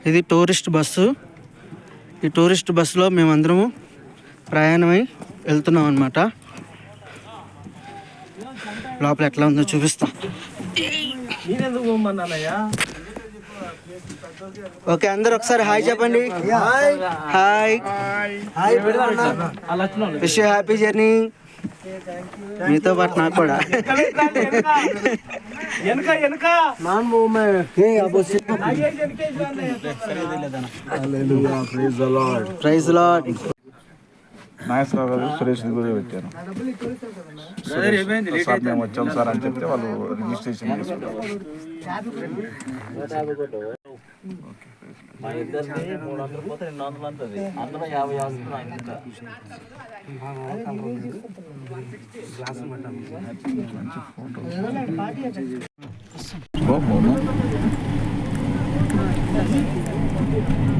ఇది tourist bus. ఈ tourist బస్సులో మేమందరము ప్రయాణమై వెళ్తున్నాం అన్నమాట. లోపల ఎట్లా ఉందో చూపిస్తా. ఓకే, అందరు ఒకసారి హాయ్ చెప్పండి. Hi. Wish you happy journey. మీతో పాటు నాకు కూడా. Praise lord. నాగేశ్వరరావు గారు సురేష్ కూడా పెట్టాను. సార్ మేము వచ్చాం సార్ అని చెప్తే వాళ్ళు రిజిస్ట్రేషన్ చేసుకుంటారు.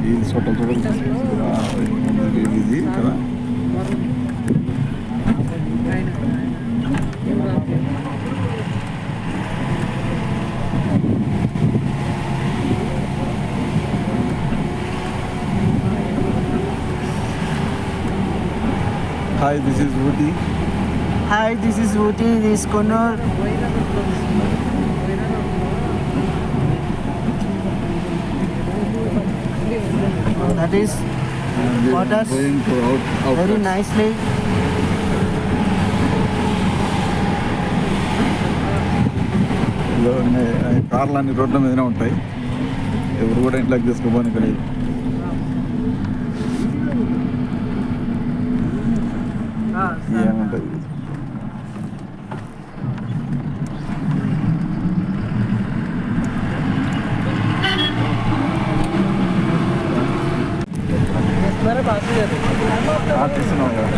ఇది సోటల్ చూడండి, ఇది కదా. Hi, this is Woody. Hi, this is Woody. This is Connor. That is waters very nicely. కార్లు అన్ని రోడ్ల మీదనే ఉంటాయి, ఎవరు కూడా ఇంట్లోకి తీసుకోపోనికి లేదు. ఏముంటుంది తీసుకున్నాం కదా.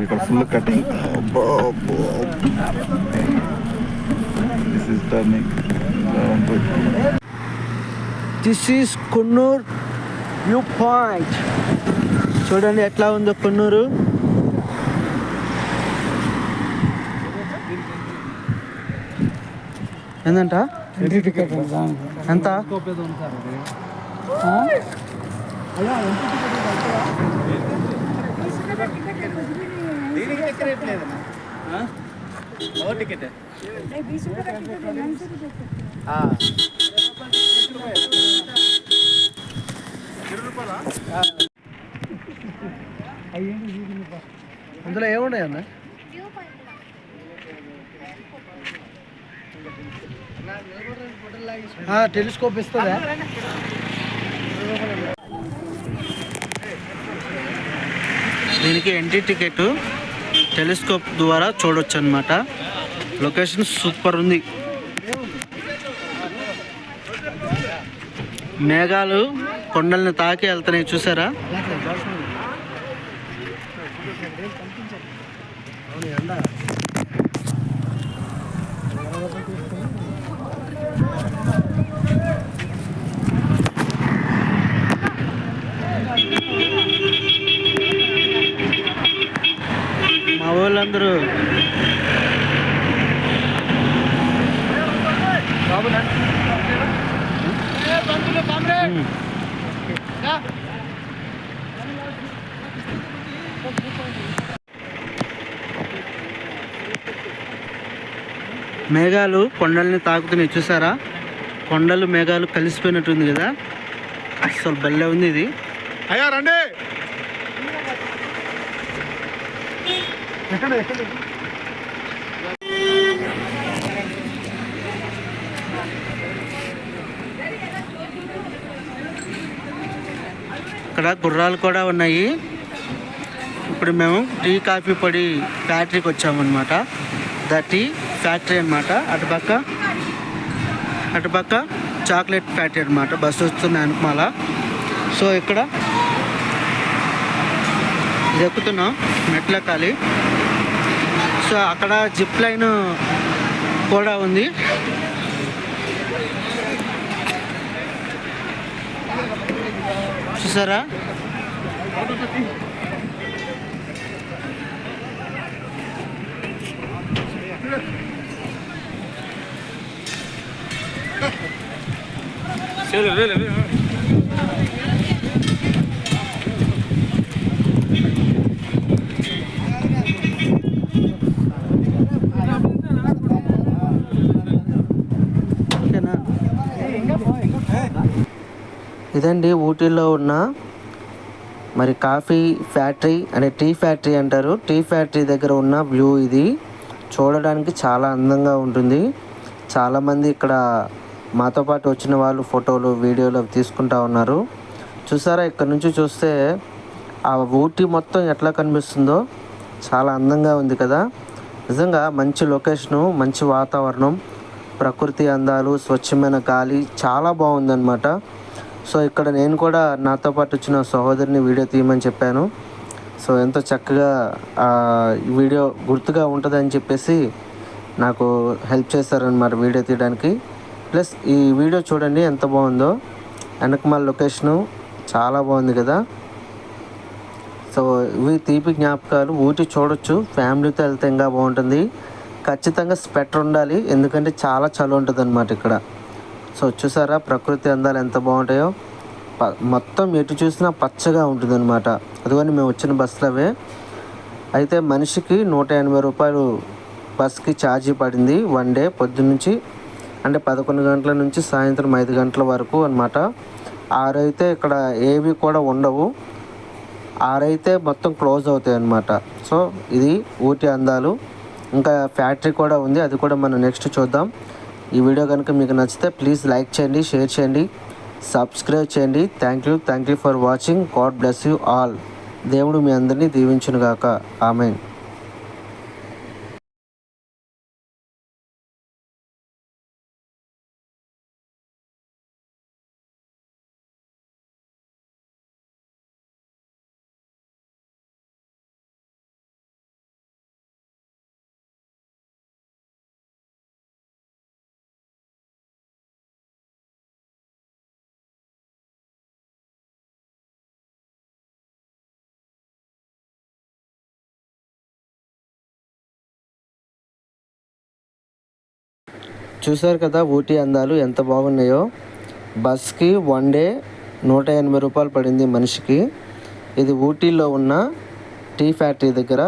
ఇక్కడ full cutting. This is turning. This is Coonoor view point. చూడండి ఎట్లా ఉందో కొన్నూరు. ఏంటంట ఎంత? అందులో ఏమున్నాయన్న? టెలిస్కోప్ ఇస్తుందా? దీనికి ఎంట్రీ టికెట్ టెలిస్కోప్ ద్వారా చూడొచ్చు అన్నమాట. లొకేషన్ సూపర్ ఉంది. మేఘాలు కొండల్ని తాకి వెళ్తున్నాయి, చూసారా? మా వాళ్ళందరూ మేఘాలు కొండల్ని తాకుతున్నాయి, చూసారా? కొండలు మేఘాలు కలిసిపోయినట్టుంది కదా, అసలు భలే ఉంది ఇది. అయ్యా రండి. ఇక్కడ గుర్రాలు కూడా ఉన్నాయి. ఇప్పుడు మేము టీ కాఫీ పొడి ఫ్యాక్టరీకి వచ్చామన్నమాట. ద టీ ఫ్యాక్టరీ అనమాట. అటుపక్క చాక్లెట్ ఫ్యాక్టరీ అనమాట. బస్సు వస్తుంది అనుకుమాల. సో ఇక్కడ ఇది ఎక్కుతున్నాం, మెట్లెక్కాలి. సో అక్కడ జిప్ లైన్ కూడా ఉంది. చూసారా? ఇదండి ఊటీలో ఉన్న మరి కాఫీ ఫ్యాక్టరీ అంటే టీ ఫ్యాక్టరీ అంటారు. టీ ఫ్యాక్టరీ దగ్గర ఉన్న వ్యూ ఇది. చూడడానికి చాలా అందంగా ఉంటుంది. చాలామంది ఇక్కడ మాతో పాటు వచ్చిన వాళ్ళు ఫోటోలు వీడియోలు తీసుకుంటా ఉన్నారు. చూసారా? ఇక్కడ నుంచి చూస్తే ఆ ఊటీ మొత్తం ఎట్లా కనిపిస్తుందో చాలా అందంగా ఉంది కదా. నిజంగా మంచి లొకేషను, మంచి వాతావరణం, ప్రకృతి అందాలు, స్వచ్ఛమైన గాలి చాలా బాగుందన్నమాట. సో ఇక్కడ నేను కూడా నాతో పాటు వచ్చిన సహోదరిని వీడియో తీయమని చెప్పాను. సో ఎంతో చక్కగా వీడియో గుర్తుగా ఉంటుందని చెప్పేసి నాకు హెల్ప్ చేశారనమాట వీడియో తీయడానికి. ప్లస్ ఈ వీడియో చూడండి ఎంత బాగుందో. వెనకమాల లొకేషను చాలా బాగుంది కదా. సో ఇవి తీపి జ్ఞాపకాలు. ఊటీ చూడొచ్చు, ఫ్యామిలీతో వెళ్తే ఇంకా బాగుంటుంది. ఖచ్చితంగా స్వెటర్ ఉండాలి, ఎందుకంటే చాలా చలి ఉంటుంది అనమాట ఇక్కడ. సో చూసారా ప్రకృతి అందాలు ఎంత బాగుంటాయో. మొత్తం ఎటు చూసినా పచ్చగా ఉంటుంది అనమాట. అదిగోని మేము వచ్చిన బస్సులు అవే. అయితే మనిషికి 180 రూపాయలు బస్కి ఛార్జీ పడింది. వన్ డే పొద్దున్నుంచి అంటే 11 గంటల నుంచి సాయంత్రం 5 గంటల వరకు అనమాట. 6 అయితే ఇక్కడ ఏవి కూడా ఉండవు. 6 అయితే మొత్తం క్లోజ్ అవుతాయి అన్నమాట. సో ఇది ఊటీ అందాలు. ఇంకా ఫ్యాక్టరీ కూడా ఉంది, అది కూడా మనం నెక్స్ట్ చూద్దాం. ఈ వీడియో కనుక మీకు నచ్చితే ప్లీజ్ లైక్ చేయండి, షేర్ చేయండి, సబ్స్క్రైబ్ చేయండి. Thank you for watching. God bless you all. దేవుడు మీ అందరినీ దీవించునుగాక. ఆమెన్. చూసారు కదా ఊటీ అందాలు ఎంత బాగున్నాయో. బస్కి వన్ డే 180 రూపాయలు పడింది మనిషికి. ఇది ఊటీలో ఉన్న టీ ఫ్యాక్టరీ దగ్గర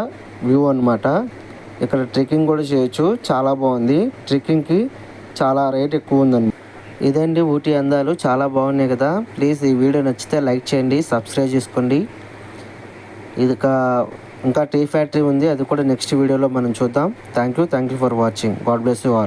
వ్యూ అనమాట. ఇక్కడ ట్రెక్కింగ్ కూడా చేయొచ్చు, చాలా బాగుంది. ట్రెక్కింగ్కి చాలా రేట్ ఎక్కువ ఉందన్నమాట. ఇదండి ఊటీ అందాలు, చాలా బాగున్నాయి కదా. ప్లీజ్ ఈ వీడియో నచ్చితే లైక్ చేయండి, సబ్స్క్రైబ్ చేసుకోండి. ఇది ఇంకా టీ ఫ్యాక్టరీ ఉంది, అది కూడా నెక్స్ట్ వీడియోలో మనం చూద్దాం. Thank you for watching. God bless you all.